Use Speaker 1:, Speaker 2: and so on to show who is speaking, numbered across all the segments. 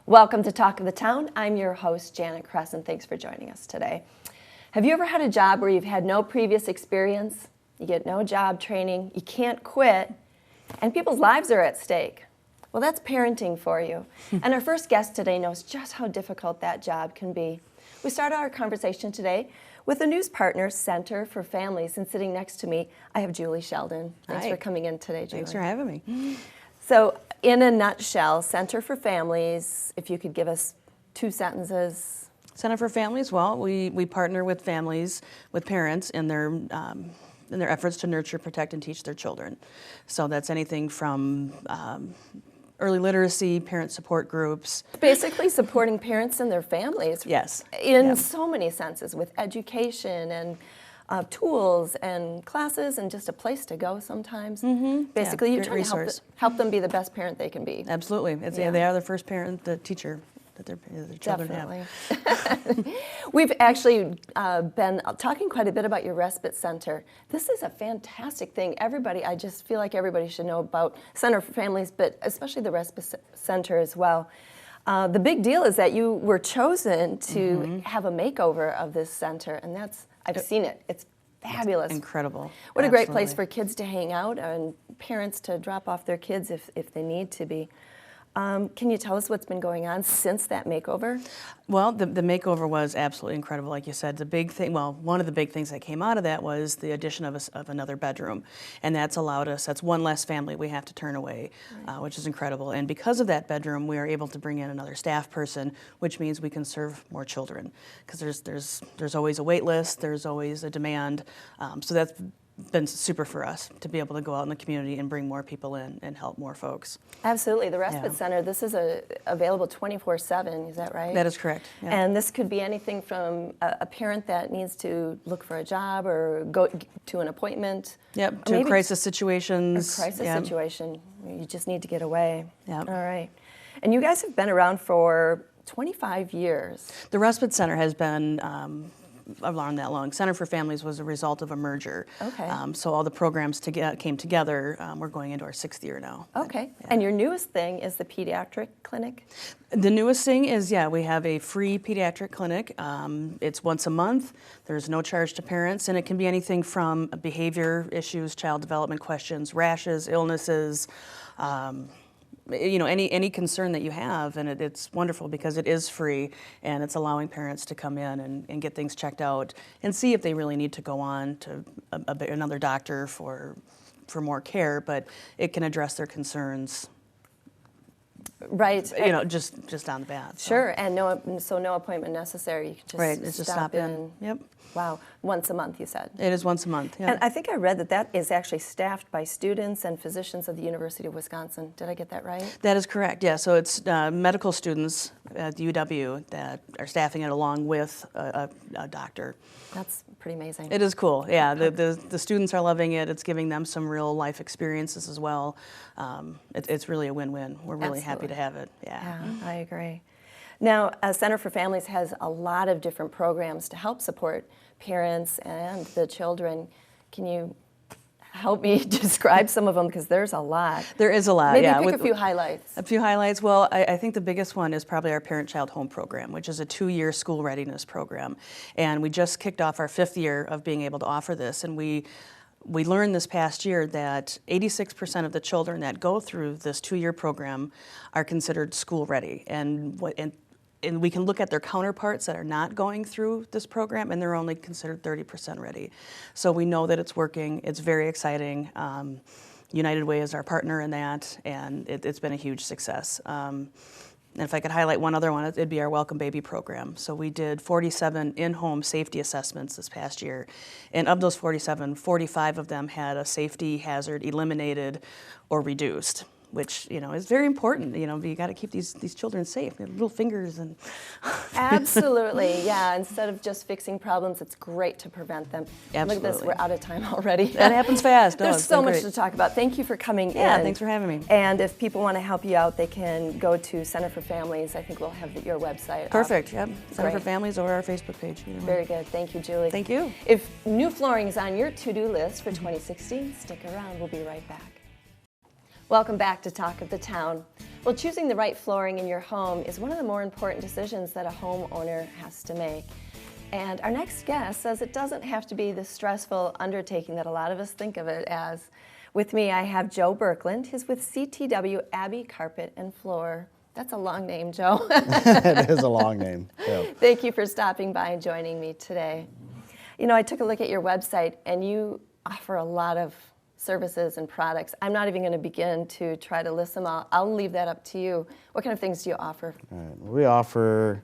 Speaker 1: Welcome to Talk of the Town. I'm your host, Janet Kress, and thanks for joining us today. Have you ever had a job where you've had no previous experience, you get no job training, you can't quit, and people's lives are at stake? Well, that's parenting for you. And our first guest today knows just how difficult that job can be. We started our conversation today with a news partner, Center for Families, and sitting next to me, I have Julie Sheldon. Thanks
Speaker 2: Hi.
Speaker 1: for coming in today, Julie.
Speaker 2: Thanks for having me.
Speaker 1: So, in a nutshell, Center for Families, if you could give us 2 sentences.
Speaker 2: Center for Families, well, we partner with families, with parents in their efforts to nurture, protect, and teach their children. So that's anything from early literacy, parent support groups.
Speaker 1: Basically supporting parents and their families.
Speaker 2: Yes.
Speaker 1: In so many senses, with education and tools and classes and just a place to go sometimes. Basically, you're trying to help them be the best parent they can be.
Speaker 2: Absolutely. They are the first parent, the teacher that their children
Speaker 1: have. We've actually been talking quite a bit about your respite center. This is a fantastic thing. I just feel like everybody should know about Center for Families, but especially the respite center as well. The big deal is that you were chosen to have a makeover of this center, and I've seen it. It's fabulous.
Speaker 2: It's incredible.
Speaker 1: What a great place for kids to hang out and parents to drop off their kids if they need to be. Can you tell us what's been going on since that makeover?
Speaker 2: Well, the makeover was absolutely incredible, like you said. The big thing, one of the big things that came out of that was the addition of another bedroom, and that's one less family we have to turn away, which is incredible. And because of that bedroom, we are able to bring in another staff person, which means we can serve more children, because there's always a wait list, there's always a demand, so that's been super for us to be able to go out in the community and bring more people in and help more folks.
Speaker 1: Absolutely. The Respite Center, this is available 24/7, is that right?
Speaker 2: That is correct. Yeah.
Speaker 1: And this could be anything from a parent that needs to look for a job or go to an appointment.
Speaker 2: Yep, to crisis situations.
Speaker 1: A crisis situation. You just need to get away.
Speaker 2: Yep.
Speaker 1: All right. And you guys have been around for 25 years.
Speaker 2: The Respite Center has been around that long. Center for Families was a result of a merger.
Speaker 1: Okay.
Speaker 2: So all the programs came together. We're going into our 6th year now.
Speaker 1: Okay. And your newest thing is the pediatric clinic?
Speaker 2: The newest thing is, we have a free pediatric clinic. It's once a month. There's no charge to parents, and it can be anything from behavior issues, child development questions, rashes, illnesses, any concern that you have, and it's wonderful because it is free, and it's allowing parents to come in and get things checked out and see if they really need to go on to another doctor for more care, but it can address their concerns.
Speaker 1: Right.
Speaker 2: Just on the bat. So.
Speaker 1: Sure, and no appointment necessary. You can just stop in.
Speaker 2: Yep.
Speaker 1: Wow, once a month, you said.
Speaker 2: It is once a month, yeah.
Speaker 1: And I think I read that is actually staffed by students and physicians of the University of Wisconsin. Did I get that right?
Speaker 2: That is correct, yeah. So it's medical students at the UW that are staffing it along with a doctor.
Speaker 1: That's pretty amazing.
Speaker 2: It is cool, yeah. The students are loving it. It's giving them some real life experiences as well. It's really a win-win. We're really happy to have it,
Speaker 1: Yeah, I agree. Now, Center for Families has a lot of different programs to help support parents and the children. Can you help me describe some of them, because there's a lot?
Speaker 2: There is a lot,
Speaker 1: Maybe pick a few highlights.
Speaker 2: A few highlights. Well, I think the biggest one is probably our Parent-Child Home program, which is a 2-year school readiness program. And we just kicked off our 5th year of being able to offer this, and we learned this past year that 86% of the children that go through this 2-year program are considered school ready. And we can look at their counterparts that are not going through this program, and they're only considered 30% ready. So we know that it's working. It's very exciting. United Way is our partner in that, and it's been a huge success. And if I could highlight one other one, it'd be our Welcome Baby program. So we did 47 in-home safety assessments this past year. And of those 47, 45 of them had a safety hazard eliminated or reduced, which is very important. You got to keep these children safe. They have little fingers and.
Speaker 1: Absolutely, yeah. Instead of just fixing problems, it's great to prevent them.
Speaker 2: Absolutely.
Speaker 1: Look at this, we're out of time already.
Speaker 2: That happens fast.
Speaker 1: There's so much to talk about. Thank you for coming in.
Speaker 2: Yeah, thanks for having me.
Speaker 1: And if people want to help you out, they can go to Center for Families. I think we'll have your website.
Speaker 2: Perfect. Yep. Center for Families or our Facebook page.
Speaker 1: Very good. Thank you, Julie.
Speaker 2: Thank you.
Speaker 1: If new flooring is on your to-do list for 2016, stick around. We'll be right back. Welcome back to Talk of the Town. Well, choosing the right flooring in your home is one of the more important decisions that a homeowner has to make. And our next guest says it doesn't have to be the stressful undertaking that a lot of us think of it as. With me, I have Joe Berkland. He's with CTW Abbey Carpet and Floor. That's a long name, Joe.
Speaker 3: It is a long name. Yep.
Speaker 1: Thank you for stopping by and joining me today. You know, I took a look at your website, and you offer a lot of services and products. I'm not even going to begin to try to list them all. I'll leave that up to you. What kind of things do you offer?
Speaker 3: All right. We offer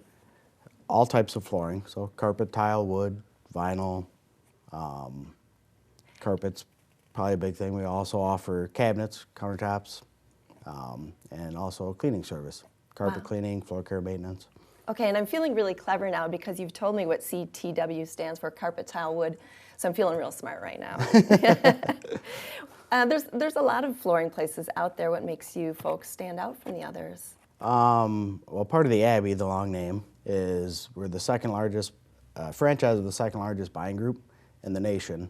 Speaker 3: all types of flooring, so carpet, tile, wood, vinyl, carpets, probably a big thing. We also offer cabinets, countertops, and also a cleaning service, carpet cleaning, floor care maintenance.
Speaker 1: Okay, and I'm feeling really clever now because you've told me what CTW stands for, carpet, tile, wood, so I'm feeling real smart right now. There's a lot of flooring places out there. What makes you folks stand out from the others?
Speaker 3: Well, part of the Abbey, the long name, is we're the second largest franchise of the second largest buying group in the nation.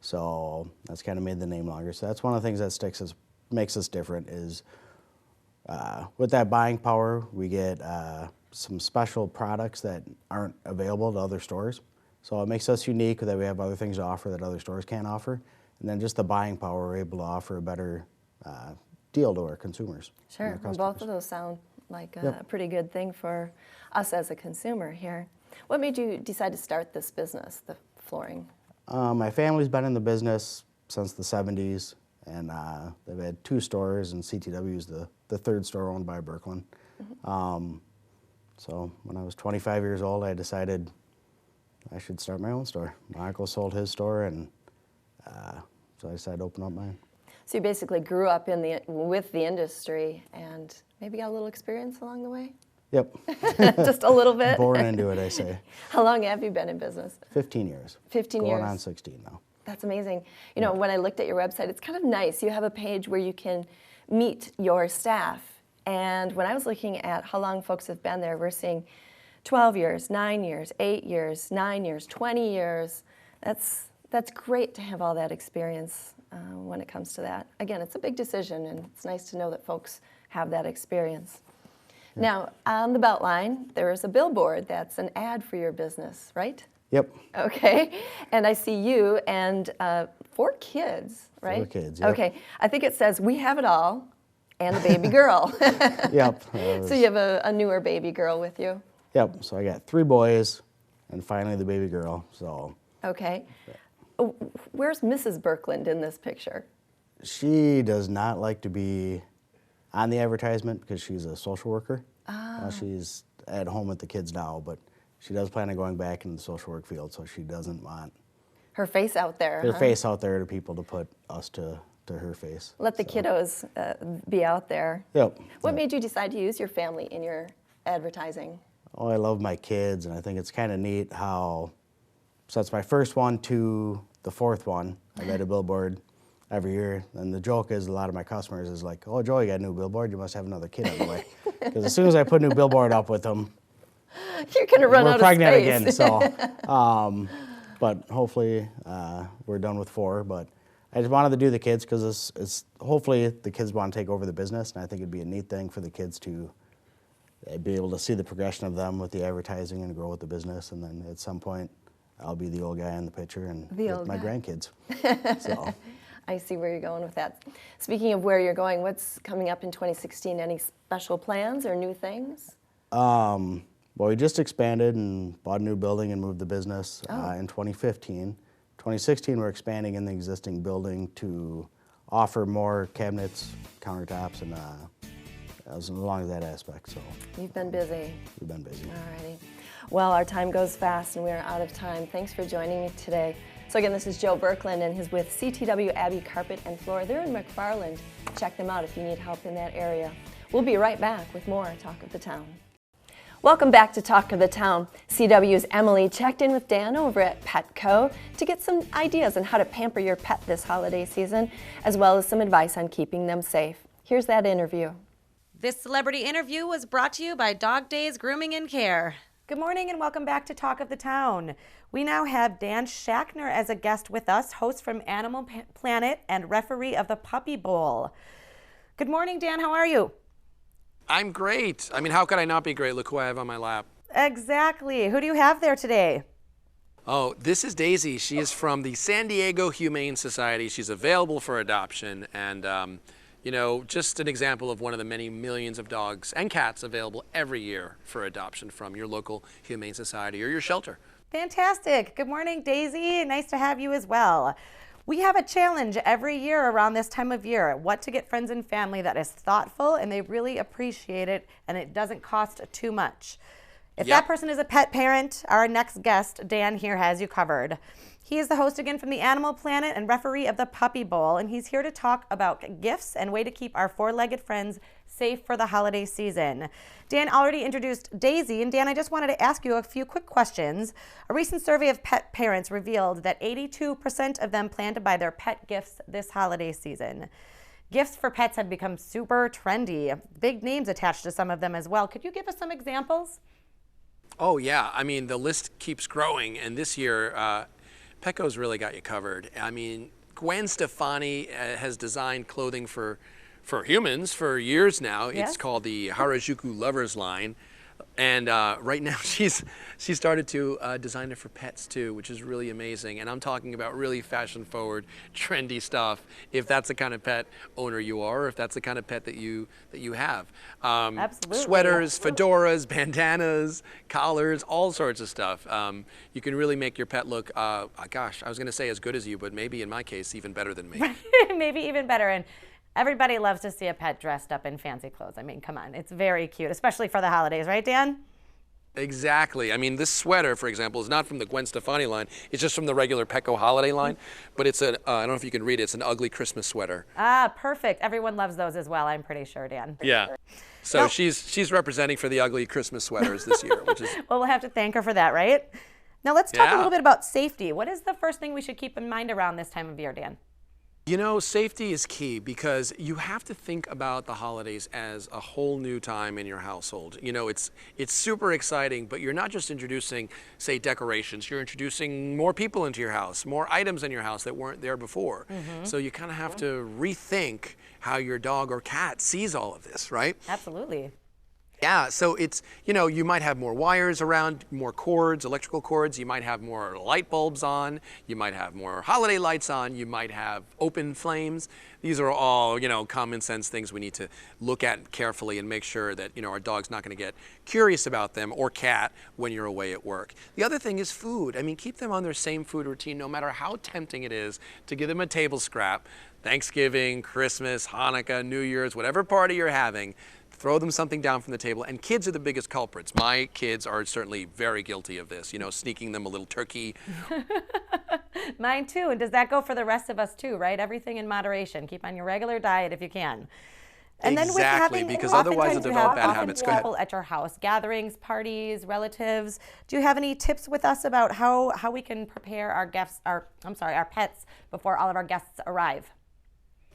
Speaker 3: So that's kind of made the name longer. So that's one of the things that makes us different is with that buying power, we get some special products that aren't available to other stores. So it makes us unique that we have other things to offer that other stores can't offer. And then just the buying power, we're able to offer a better deal to our consumers. and
Speaker 1: Sure,
Speaker 3: our
Speaker 1: well, both
Speaker 3: customers.
Speaker 1: of those sound like a
Speaker 3: Yep.
Speaker 1: pretty good thing for us as a consumer here. What made you decide to start this business, the flooring?
Speaker 3: My family's been in the business since the 70s, and they've had 2 stores, and CTW is the third store owned by Berkland. So when I was 25 years old, I decided I should start my own store. My uncle sold his store, and so I decided to open up mine.
Speaker 1: So you basically grew up with the industry and maybe got a little experience along the way?
Speaker 3: Yep,
Speaker 1: Just a little bit?
Speaker 3: born into it, I say.
Speaker 1: How long have you been in business?
Speaker 3: 15 years.
Speaker 1: 15
Speaker 3: Going
Speaker 1: years.
Speaker 3: on 16 now.
Speaker 1: That's amazing. You know, when I looked at your website, it's kind of nice. You have a page where you can meet your staff. And when I was looking at how long folks have been there, we're seeing 12 years, 9 years, 8 years, 9 years, 20 years. That's great to have all that experience when it comes to that. Again, it's a big decision, and it's nice to know that folks have that experience. Now, on the Beltline, there is a billboard that's an ad for your business, right?
Speaker 3: Yep.
Speaker 1: Okay, and I see you and 4 kids, right?
Speaker 3: 4 kids, yep.
Speaker 1: Okay, I think it says, "We have it all," and a baby girl.
Speaker 3: Yep.
Speaker 1: So you have a newer baby girl with you.
Speaker 3: Yep. So I got 3 boys, and finally the baby girl. So
Speaker 1: Okay. Where's Mrs. Berkland in this picture?
Speaker 3: she does not like to be on the advertisement because she's a social worker. She's at home with the kids now, but she does plan on going back into the social work field, so she doesn't want
Speaker 1: Her face out there.
Speaker 3: her
Speaker 1: huh?
Speaker 3: face out there to people to put us to her face.
Speaker 1: Let the kiddos be out there.
Speaker 3: Yep.
Speaker 1: What made you decide to use your family in your advertising?
Speaker 3: Oh, I love my kids, and I think it's kind of neat how, since my first one to the 4th one, I made a billboard every year. And the joke is a lot of my customers is like, "Oh, Joe, you got a new billboard? You must have another kid on the way." Because as soon as I put a new billboard up with them,
Speaker 1: You're going to run
Speaker 3: we're
Speaker 1: out
Speaker 3: pregnant
Speaker 1: of space.
Speaker 3: again. So, but hopefully we're done with 4. But I just wanted to do the kids because it's hopefully the kids want to take over the business, and I think it'd be a neat thing for the kids to be able to see the progression of them with the advertising and grow with the business. And then at some point, I'll be the old guy in the picture and
Speaker 1: The
Speaker 3: with
Speaker 1: old
Speaker 3: my
Speaker 1: guy.
Speaker 3: grandkids. So.
Speaker 1: I see where you're going with that. Speaking of where you're going, what's coming up in 2016? Any special plans or new things?
Speaker 3: Well, we just expanded and bought a new building and moved the business in 2015. 2016, we're expanding in the existing building to offer more cabinets, countertops, and as along as that aspect. So
Speaker 1: You've been busy.
Speaker 3: we've been busy.
Speaker 1: Alrighty. Well, our time goes fast and we are out of time. Thanks for joining me today. So again, this is Joe Berkland and he's with CTW Abbey Carpet and Floor. They're in McFarland. Check them out if you need help in that area. We'll be right back with more Talk of the Town. Welcome back to Talk of the Town. CW's Emily checked in with Dan over at Petco to get some ideas on how to pamper your pet this holiday season, as well as some advice on keeping them safe. Here's that interview.
Speaker 4: This celebrity interview was brought to you by Dog Days Grooming and Care.
Speaker 5: Good morning and welcome back to Talk of the Town. We now have Dan Schachner as a guest with us, host from Animal Planet and referee of the Puppy Bowl. Good morning, Dan. How are you?
Speaker 6: I'm great. I mean, how could I not be great? Look who I have on my lap.
Speaker 5: Exactly. Who do you have there today?
Speaker 6: Oh, this is Daisy. She is from the San Diego Humane Society. She's available for adoption. And, you know, just an example of one of the many millions of dogs and cats available every year for adoption from your local Humane Society or your shelter.
Speaker 5: Fantastic. Good morning, Daisy. Nice to have you as well. We have a challenge every year around this time of year, what to get friends and family that is thoughtful and they really appreciate it and it doesn't cost too much. If that person is a pet parent, our next guest, Dan, here has you covered. He is the host again from the Animal Planet and referee of the Puppy Bowl, and he's here to talk about gifts and way to keep our four-legged friends safe for the holiday season. Dan already introduced Daisy, and Dan, I just wanted to ask you a few quick questions. A recent survey of pet parents revealed that 82% of them plan to buy their pet gifts this holiday season. Gifts for pets have become super trendy. Big names attached to some of them as well. Could you give us some examples?
Speaker 6: Oh, yeah. I mean, the list keeps growing. And this year, Petco's really got you covered. I mean, Gwen Stefani has designed clothing for humans for years now.
Speaker 5: Yes.
Speaker 6: It's called the Harajuku Lovers line. And right now she started to design it for pets too, which is really amazing. And I'm talking about really fashion forward, trendy stuff. If that's the kind of pet owner you are, or if that's the kind of pet that you have.
Speaker 5: Absolutely.
Speaker 6: Sweaters, fedoras, bandanas, collars, all sorts of stuff. You can really make your pet look, gosh, I was going to say as good as you, but maybe in my case even better than me.
Speaker 5: Maybe even better. And everybody loves to see a pet dressed up in fancy clothes. I mean, come on, it's very cute, especially for the holidays, right, Dan?
Speaker 6: Exactly. I mean, this sweater, for example, is not from the Gwen Stefani line. It's just from the regular Petco holiday line. But it's I don't know if you can read it, it's an ugly Christmas sweater.
Speaker 5: Ah, perfect. Everyone loves those as well, I'm pretty sure, Dan.
Speaker 6: Yeah. So
Speaker 5: Now-
Speaker 6: she's representing for the ugly Christmas sweaters this year, which is
Speaker 5: Well, we'll have to thank her for that, right? Now let's talk a
Speaker 6: Yeah.
Speaker 5: little bit about safety. What is the first thing we should keep in mind around this time of year, Dan?
Speaker 6: You know, safety is key because you have to think about the holidays as a whole new time in your household. You know, it's super exciting, but you're not just introducing, say, decorations. You're introducing more people into your house, more items in your house that weren't there before. So you kind of have to rethink how your dog or cat sees all of this, right?
Speaker 5: Absolutely.
Speaker 6: Yeah, so it's, you know, you might have more wires around, more cords, electrical cords. You might have more light bulbs on. You might have more holiday lights on. You might have open flames. These are all, you know, common sense things we need to look at carefully and make sure that, you know, our dog's not going to get curious about them or cat when you're away at work. The other thing is food. I mean, keep them on their same food routine no matter how tempting it is to give them a table scrap. Thanksgiving, Christmas, Hanukkah, New Year's, whatever party you're having, throw them something down from the table. And kids are the biggest culprits. My kids are certainly very guilty of this, you know, sneaking them a little turkey.
Speaker 5: Mine too. And does that go for the rest of us too, right? Everything in moderation. Keep on your regular diet if you can. And then with
Speaker 6: Exactly,
Speaker 5: having,
Speaker 6: because otherwise
Speaker 5: oftentimes
Speaker 6: they'll
Speaker 5: you
Speaker 6: develop
Speaker 5: have
Speaker 6: bad
Speaker 5: often
Speaker 6: habits. Go ahead.
Speaker 5: people at your house, gatherings, parties, relatives. Do you have any tips with us about how we can prepare our guests, our pets before all of our guests arrive?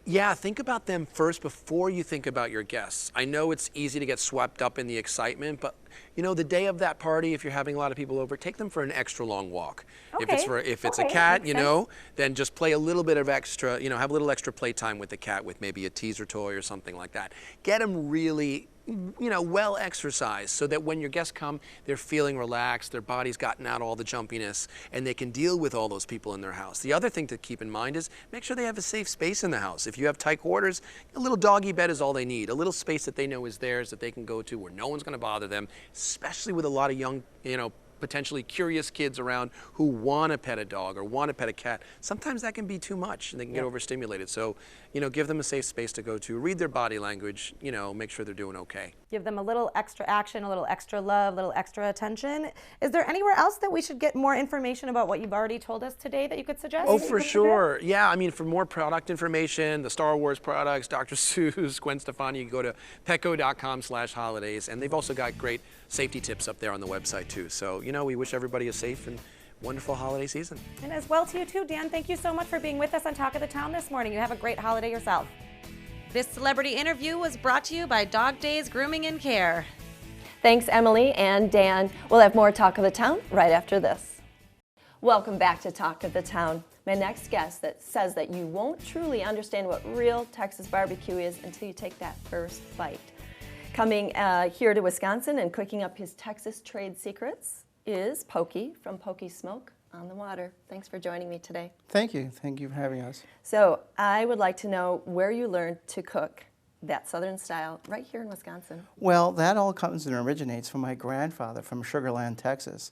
Speaker 6: Yeah, think about them first before you think about your guests. I know it's easy to get swept up in the excitement, but you know, the day of that party, if you're having a lot of people over, take them for an extra long walk. If it's a cat, you know, then just play a little bit of extra, you know, have a little extra playtime with the cat with maybe a teaser toy or something like that. Get them really, you know, well exercised so that when your guests come, they're feeling relaxed, their body's gotten out all the jumpiness, and they can deal with all those people in their house. The other thing to keep in mind is make sure they have a safe space in the house. If you have tight quarters, a little doggy bed is all they need, a little space that they know is theirs that they can go to where no one's going to bother them, especially with a lot of young, you know, potentially curious kids around who want to pet a dog or want to pet a cat. Sometimes that can be too much and they can get overstimulated. So, you know, give them a safe space to go to, read their body language, you know, make sure they're doing okay.
Speaker 5: Give them a little extra action, a little extra love, a little extra attention. Is there anywhere else that we should get more information about what you've already told us today that you could suggest?
Speaker 6: Oh, for sure. Yeah, I mean, for more product information, the Star Wars products, Dr. Seuss, Gwen Stefani, you can go to petco.com/holidays. And they've also got great safety tips up there on the website too. So, you know, we wish everybody a safe and wonderful holiday season.
Speaker 5: And as well to you too, Dan. Thank you so much for being with us on Talk of the Town this morning. You have a great holiday yourself.
Speaker 4: This celebrity interview was brought to you by Dog Days Grooming and Care.
Speaker 1: Thanks, Emily and Dan. We'll have more Talk of the Town right after this. Welcome back to Talk of the Town. my next guest that says that you won't truly understand what real Texas barbecue is until you take that first bite. Coming here to Wisconsin and cooking up his Texas trade secrets is Pokey from Pokey Smoke on the Water. Thanks for joining me today.
Speaker 7: Thank you. Thank you for having us.
Speaker 1: So I would like to know where you learned to cook that Southern style right here in Wisconsin.
Speaker 7: Well, that all comes and originates from my grandfather from Sugar Land, Texas.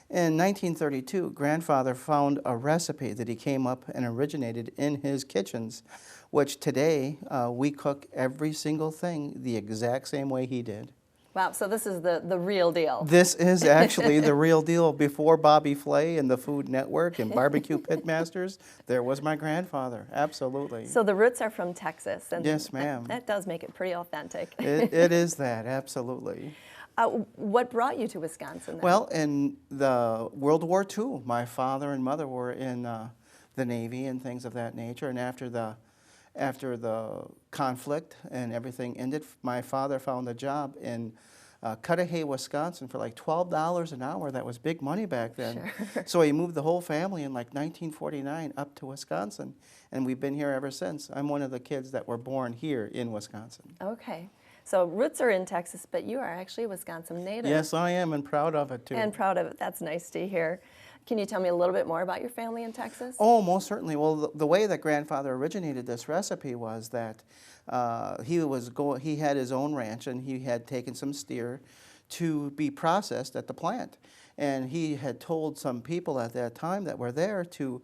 Speaker 7: In 1932, grandfather found a recipe that he came up and originated in his kitchens, which today we cook every single thing the exact same way he did.
Speaker 1: Wow, so this is the real deal.
Speaker 7: This is actually the real deal. Before Bobby Flay and the Food Network and Barbecue Pitmasters, there was my grandfather, absolutely.
Speaker 1: So the roots are from Texas. And
Speaker 7: Yes, ma'am.
Speaker 1: That does make it pretty authentic.
Speaker 7: It is that, absolutely.
Speaker 1: What brought you to Wisconsin then?
Speaker 7: Well, in the World War II, my father and mother were in the Navy and things of that nature, and after the conflict and everything ended, my father found a job in Cudahy, Wisconsin for like $12 an hour. That was big money back then.
Speaker 1: Sure.
Speaker 7: So he moved the whole family in like 1949 up to Wisconsin, and we've been here ever since. I'm one of the kids that were born here in Wisconsin.
Speaker 1: Okay. So roots are in Texas, but you are actually a Wisconsin native.
Speaker 7: Yes, I am, and proud of it too.
Speaker 1: And proud of it. That's nice to hear. Can you tell me a little bit more about your family in Texas?
Speaker 7: Oh, most certainly. Well, the way that grandfather originated this recipe was that he had his own ranch, and he had taken some steer to be processed at the plant. And he had told some people at that time that were there to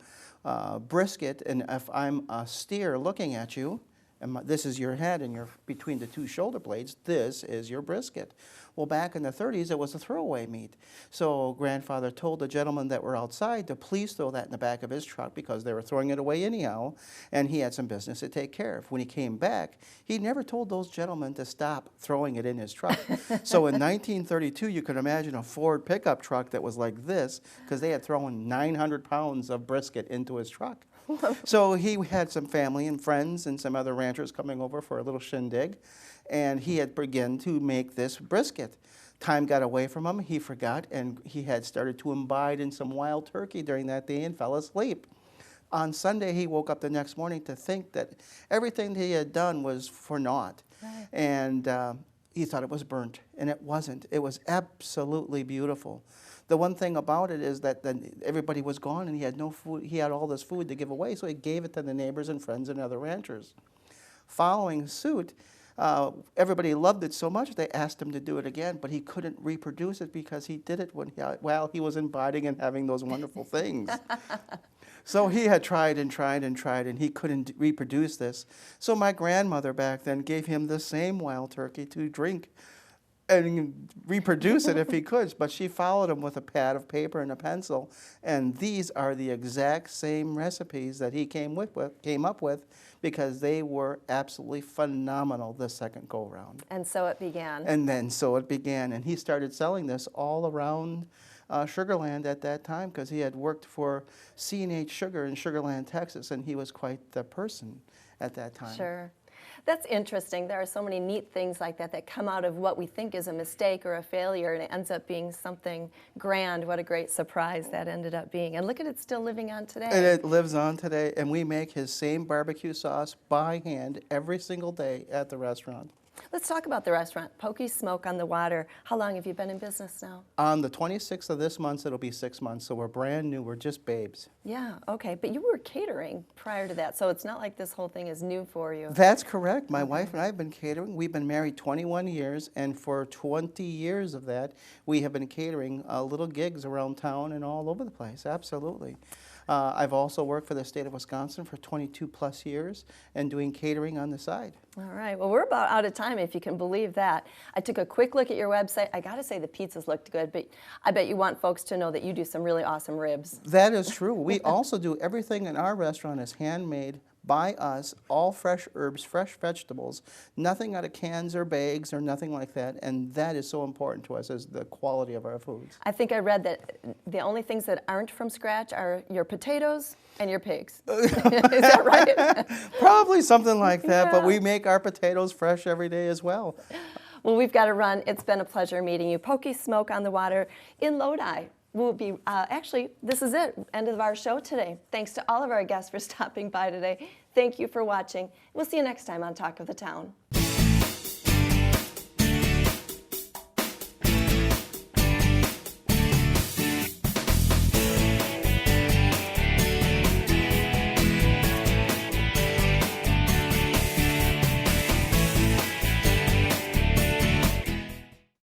Speaker 7: brisket, and if I'm a steer looking at you, and this is your head and you're between the two shoulder blades, this is your brisket. Well, back in the 30s, it was a throwaway meat. So grandfather told the gentlemen that were outside to please throw that in the back of his truck because they were throwing it away anyhow, and he had some business to take care of. When he came back, he never told those gentlemen to stop throwing it in his truck. So in 1932, you could imagine a Ford pickup truck that was like this because they had thrown 900 pounds of brisket into his truck. So he had some family and friends and some other ranchers coming over for a little shindig, and he had begun to make this brisket. Time got away from him, he forgot, and he had started to imbibe in some wild turkey during that day and fell asleep. On Sunday, he woke up the next morning to think that everything he had done was for naught. Right. And he thought it was burnt, and it wasn't. It was absolutely beautiful. The one thing about it is that then everybody was gone and he had no food. He had all this food to give away, so he gave it to the neighbors and friends and other ranchers. Following suit, everybody loved it so much they asked him to do it again, but he couldn't reproduce it because he did it while he was imbibing and having those wonderful things. So he had tried and tried and tried, and he couldn't reproduce this. So my grandmother back then gave him the same wild turkey to drink and reproduce it if he could, but she followed him with a pad of paper and a pencil, and these are the exact same recipes that he came up with because they were absolutely phenomenal the second go-round.
Speaker 1: And so it began.
Speaker 7: And then so it began, and he started selling this all around Sugar Land at that time because he had worked for C&H Sugar in Sugar Land, Texas, and he was quite the person at that time.
Speaker 1: Sure. That's interesting. There are so many neat things like that that come out of what we think is a mistake or a failure, and it ends up being something grand. What a great surprise that ended up being. And look at it still living on today.
Speaker 7: And it lives on today, and we make his same barbecue sauce by hand every single day at the restaurant.
Speaker 1: Let's talk about the restaurant, Pokey Smoke on the Water. How long have you been in business now?
Speaker 7: On the 26th of this month, it'll be 6 months, so we're brand new. We're just babes.
Speaker 1: Yeah, okay. But you were catering prior to that, so it's not like this whole thing is new for you.
Speaker 7: That's correct. My wife and I have been catering. We've been married 21 years, and for 20 years of that, we have been catering little gigs around town and all over the place. Absolutely. I've also worked for the state of Wisconsin for 22 plus years and doing catering on the side.
Speaker 1: All right. Well, we're about out of time, if you can believe that. I took a quick look at your website. I got to say the pizzas looked good, but I bet you want folks to know that you do some really awesome ribs.
Speaker 7: That is true. We also do everything in our restaurant is handmade by us, all fresh herbs, fresh vegetables, nothing out of cans or bags or nothing like that, and that is so important to us as the quality of our foods.
Speaker 1: I think I read that the only things that aren't from scratch are your potatoes and your pigs. Is that right?
Speaker 7: Probably something like that, but
Speaker 1: Yeah.
Speaker 7: we make our potatoes fresh every day as well.
Speaker 1: Well, we've got to run. It's been a pleasure meeting you. Pokey Smoke on the Water in Lodi. we'll be, actually, this is it, end of our show today. Thanks to all of our guests for stopping by today. Thank you for watching. We'll see you next time on Talk of the Town.